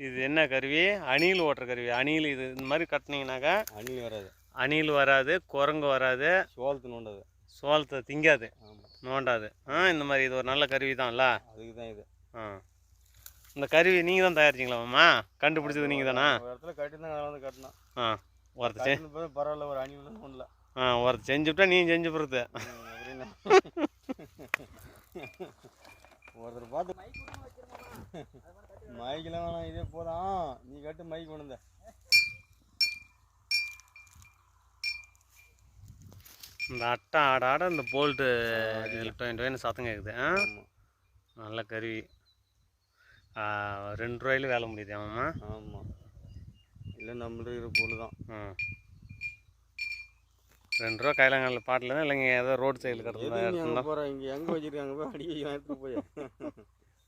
இது என்ன கருவி? அணில் ஓட்டுற கருவி. அணில் இது இந்த மாதிரி கட்டினீங்கன்னாக்கா அணில் வராது, அணில் வராது, குரங்கு வராது, சோளத்து நோண்டாது, சோளத்தை திங்காது, நோண்டாது. இந்த மாதிரி இது ஒரு நல்ல கருவி தான்ல. அதுக்கு தான் இது. இந்த கருவி நீங்கள் தான் தயாரிச்சிங்களாம்மா? கண்டுபிடிச்சது நீங்கள் தானா? ஒரு இடத்துல கட்டி தான் வந்து கட்டினோம். ஒருத்தர் பரவாயில்ல, ஒரு அணில் ஒன்றில் ஒருத்தர் செஞ்சுவிட்டா நீ செஞ்சு போகிறது அப்படின்னா ஒருத்தர் பார்த்து மைக்கெல்லாம் வேணாம், இதே போதான், நீ கட்டு மைக் கொண்டு வந்த. இந்த அட்டை ஆட இந்த போல்ட்டு டொயின் சத்தம் கேட்குது. நல்ல கருவி. 2 ரூபாயில வேலை முடியுது ஆமாம்மா. ஆமாம், இல்லை நம்மளுக்கு இருக்கிற பொருள் தான். 2 ரூபா கையிலங்கால பாட்டில் தான் இல்லைங்க, ஏதோ ரோடு சைடில் கிடக்குது. போகிறேன், இங்கே எங்கே வச்சுருக்காங்க போய் அடி வைக்கலாம், எடுத்துகிட்டு போய்